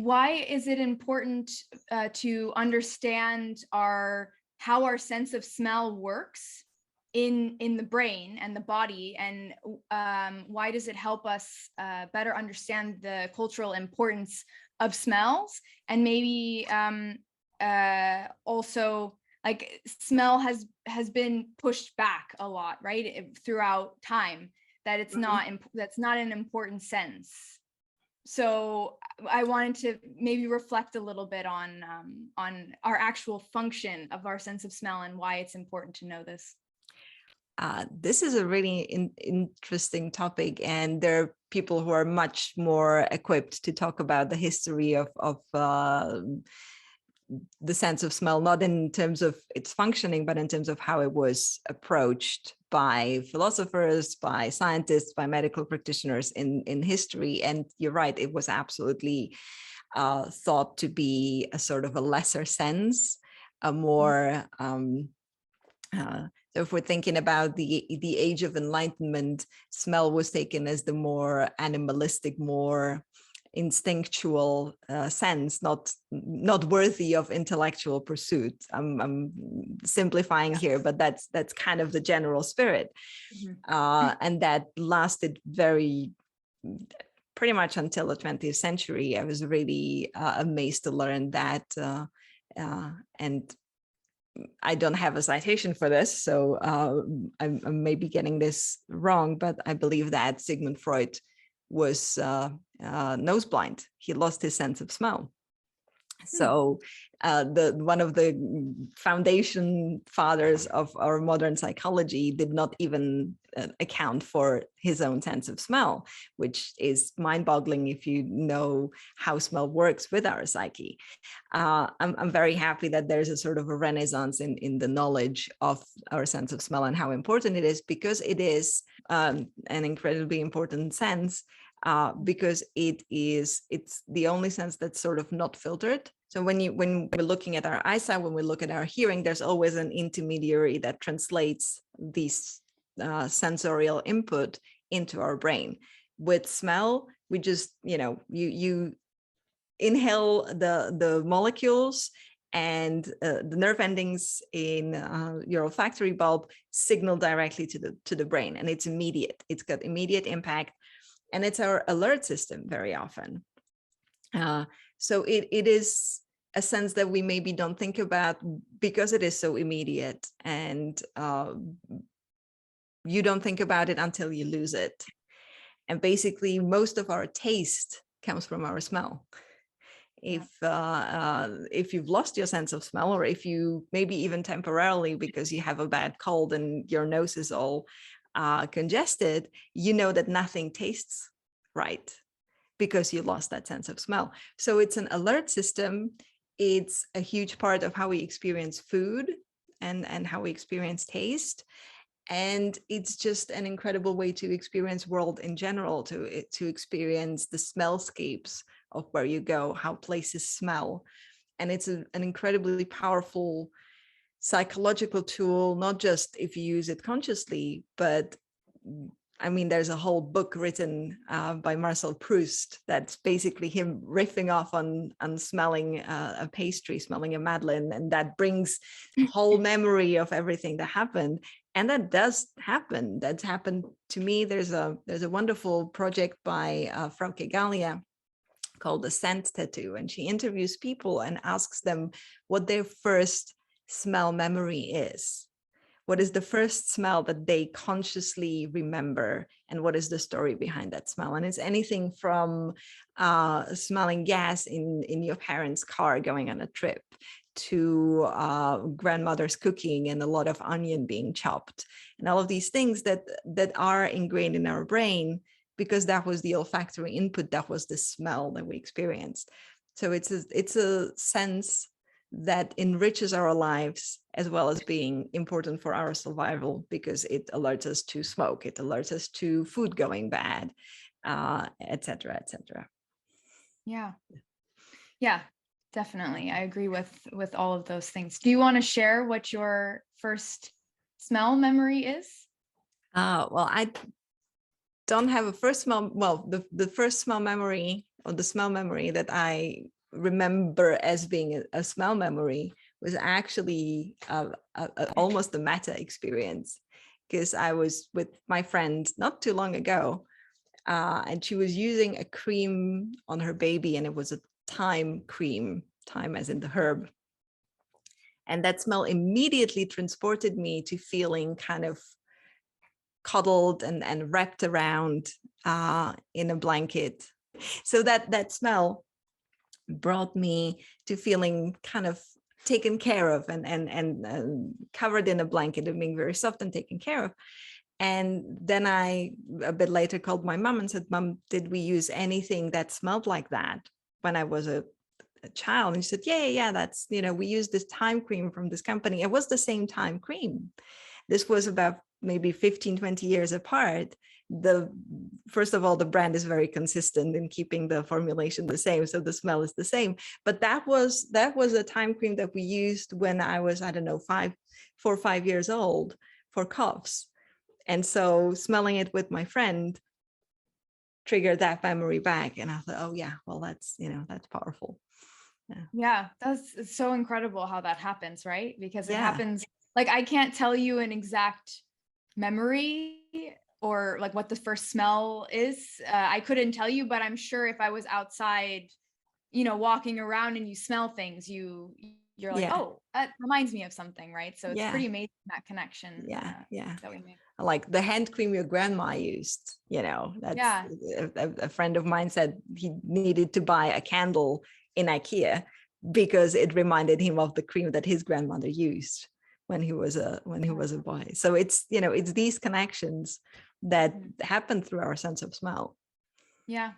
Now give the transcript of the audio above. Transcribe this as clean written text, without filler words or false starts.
why is it important to understand how our sense of smell works in the brain and the body, and why does it help us better understand the cultural importance of smells? And maybe also, like, smell has been pushed back a lot, right, throughout time, that it's that's not an important sense. So I wanted to maybe reflect a little bit on our actual function of our sense of smell and why it's important to know this. This is a really interesting topic, and there are people who are much more equipped to talk about the history of the sense of smell, not in terms of its functioning, but in terms of how it was approached by philosophers, by scientists, by medical practitioners in history. And you're right, it was absolutely thought to be a sort of a lesser sense, a more so if we're thinking about the age of enlightenment, smell was taken as the more animalistic, more instinctual sense, not worthy of intellectual pursuit. I'm simplifying here, but that's kind of the general spirit. And that lasted pretty much until the 20th century. I was really amazed to learn that, and I don't have a citation for this, so I'm maybe getting this wrong, but I believe that Sigmund Freud was nose blind. He lost his sense of smell. So one of the foundation fathers of our modern psychology did not even account for his own sense of smell, which is mind-boggling if you know how smell works with our psyche. I'm very happy that there's a sort of a renaissance in the knowledge of our sense of smell and how important it is, because it is an incredibly important sense. Because it's the only sense that's sort of not filtered. So when we're looking at our eyesight, when we look at our hearing, there's always an intermediary that translates these sensorial input into our brain. With smell, we just, you inhale the molecules, and the nerve endings in your olfactory bulb signal directly to the brain, and it's immediate. It's got immediate impact. And it's our alert system very often. So it is a sense that we maybe don't think about because it is so immediate, and you don't think about it until you lose it. And basically, most of our taste comes from our smell. If you've lost your sense of smell, or if you maybe even temporarily, because you have a bad cold and your nose is all congested, you know that nothing tastes right because you lost that sense of smell. So it's an alert system. It's a huge part of how we experience food and how we experience taste. And it's just an incredible way to experience world in general, to experience the smellscapes of where you go, how places smell. And it's an incredibly powerful psychological tool, not just if you use it consciously, but I mean, there's a whole book written by Marcel Proust that's basically him riffing off on smelling a pastry, smelling a madeleine, and that brings a whole memory of everything that happened. And that does happen. That's happened to me. There's a wonderful project by Frauke Gallia called the Scent Tattoo, and she interviews people and asks them what their first smell memory is. What is the first smell that they consciously remember, and what is the story behind that smell? And it's anything from smelling gas in your parents' car going on a trip, to grandmother's cooking and a lot of onion being chopped, and all of these things that are ingrained in our brain because that was the olfactory input, that was the smell that we experienced. So it's a sense that enriches our lives, as well as being important for our survival, because it alerts us to smoke, it alerts us to food going bad, etc., etc. Yeah, definitely. I agree with all of those things. Do you want to share what your first smell memory is? Well, I don't have a first smell. Well, the first smell memory, or the smell memory that I remember as being a smell memory was actually almost a meta experience, because I was with my friend not too long ago, and she was using a cream on her baby, and it was a thyme cream, thyme as in the herb. And that smell immediately transported me to feeling kind of cuddled and wrapped around in a blanket. So that smell brought me to feeling kind of taken care of and covered in a blanket and being very soft and taken care of. And then I, a bit later, called my mom and said, "Mom, did we use anything that smelled like that when I was a child?" And she said, yeah, that's, we used this thyme cream from this company. It was the same thyme cream. This was about maybe 15, 20 years apart. First of all, the brand is very consistent in keeping the formulation the same, so the smell is the same. But that was a thyme cream that we used when I was, I don't know, 4 or 5 years old for coughs. And so smelling it with my friend triggered that memory back. And I thought, oh yeah, well, that's powerful. Yeah, it's so incredible how that happens, right? Because it Yeah. happens, like, I can't tell you an exact memory or like what the first smell is. I couldn't tell you, but I'm sure if I was outside, walking around and you smell things, you're like, Yeah. oh, that reminds me of something, right? So it's Yeah. pretty amazing, that connection. Yeah. That we make. Like the hand cream your grandma used, that's Yeah. a friend of mine said he needed to buy a candle in IKEA because it reminded him of the cream that his grandmother used when he was a boy. So it's, it's these connections that happen through our sense of smell. Yeah.